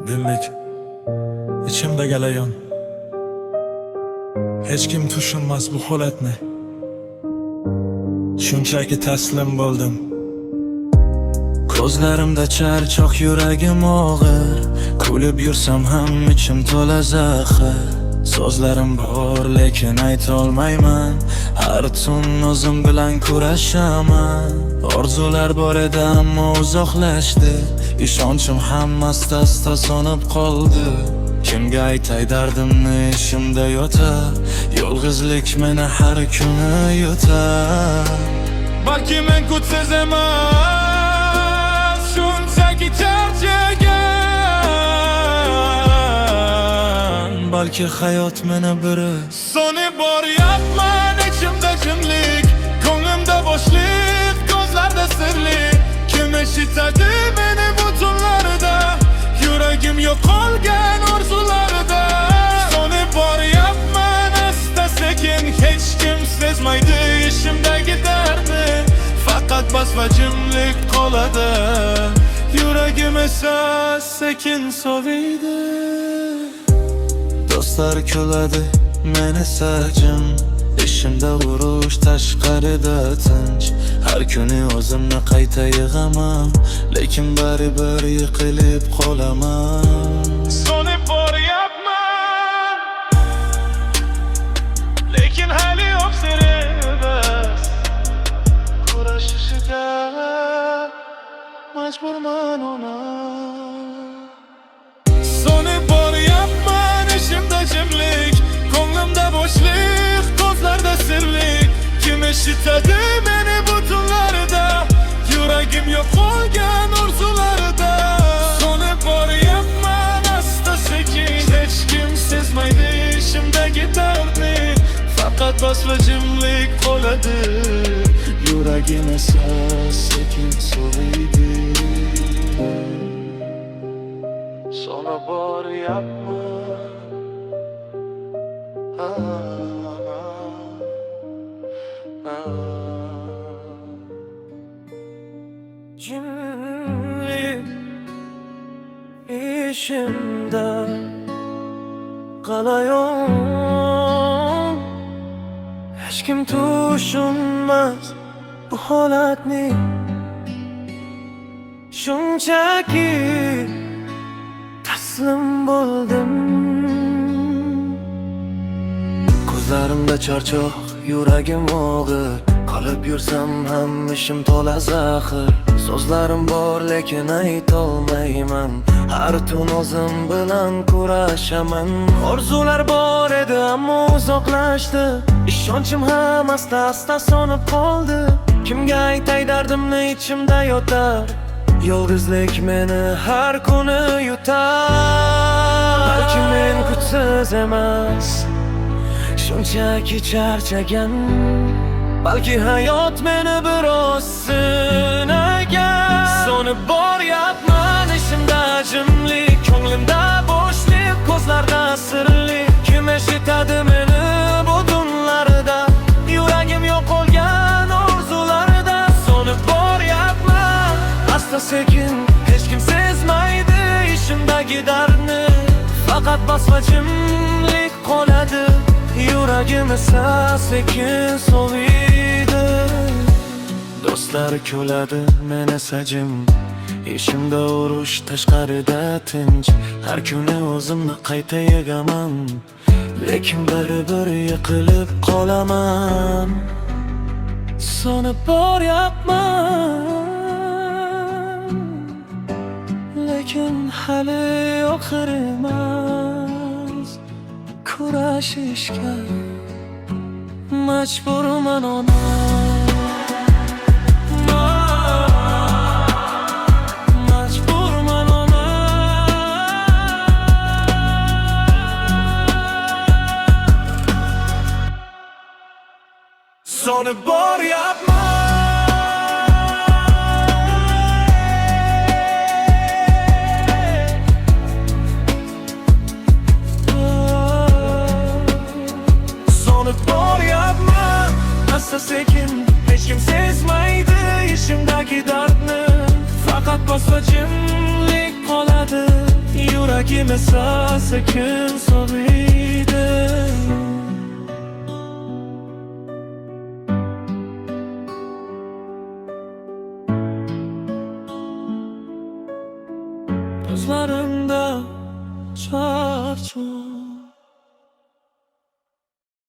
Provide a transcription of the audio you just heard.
Dillik ichimda galayon, hech kim tushunmas bu holatni. Shunchaki taslim bo'ldim. Ko'zlarimda charchoq, yuragim og'ir. Kulib yursam ham ichim to'la zaxir. So'zlarim bor lekin aytolmayman. Har tun o'zim bilan kurashaman. Orzular bor edi ammo uzoqlashdi. Ishonchim ham asta-asta so'nib qoldi. Kimga aytay dardimni, ishimda yotar. Yolg'izlik meni har kuni yutar. Balki men kuchsiz emas, shunchaki charchagan. Balki hayot meni biri so'nib boryapman. Ichimda jimlik, ko'nglimda bo'shlik, ko'zlarda sirlik. Kim eshitadi meni bu tunlarda? Yuragim yo'qolgan orzularda. So'nib boryapman asta-sekin, hech kim sezmaydi ishimdagi dardni. Faqat bas va jimlik qoladi, yuragim esa sekin soviydi. Do'stlar kuladi, men esa jim. Ishimda urush, tashqarida tinch. Har kuni o'zimni qayta yig'aman, lekin baribir yiqilib qolaman. So'nib boryapman, lekin hali yo'q sirimiz. Kurashishga majburman ona. So'nib boryapman, ishimda jimlik, ko'nglimda bo'shlik, ko'zlarda sirlik. Kim eshitadi meni bu tunlarda? Yuragim yo'qolgan orzularda. So'nib boryapman asta-sekin, hech kim sezmaydi ishimdagi dardni. Faqat bas va jimlik qoladi, yuragim esa sekin soviydi. So'nib boryapman. Jimlik ishimda qalayon, hech kim tushunmas bu holatni. Shunchaki taslim bo'ldim. Ko'zlarimda charchoq, yuragim og'ir. Qolib yursam ham ishim to'la zaxir. So'zlarim bor lekin aytolmayman. Har tun o'zim bilan kurashaman. Orzular bor edi ammo uzoqlashdi. Ishonchim ham asta-asta so'nib qoldi. Kimga aytay dardimni, ichimda yotar. Yolg'izlik meni har kuni yutar. Balki men kuchsiz emas, shunchaki charchagan. Balki hayot meni biroz sinagan. So'nib boryapman, ishimda jimlik, ko'nglimda bo'shlik, ko'zlarda sirlik. Kim eshitadi meni bu tunlarda? Yuragim yo'qolgan orzularda. So'nib boryapman asta-sekin, hech kim sezmaydi ishimdagi dardni. Faqat bas va jimlik qoladi, yuragim esa sekin soviydi. Do'stlar kuladi, men esa jim. Ishimda urush, tashqarida tinch. Har kuni o'zimni qayta yegaman, lekin baribir yiqilib qolaman. So'nib boryapman, lekin hali oxir emas. Kurashishga majburman ona. Majburman ona. So'nib boryapman. Asta-sekin, hech kim sezmaydi ishimdagi dardni. Faqat bas va jimlik qoladi, yuragim esa sekin soviydi. Ko'zlarimda charchoq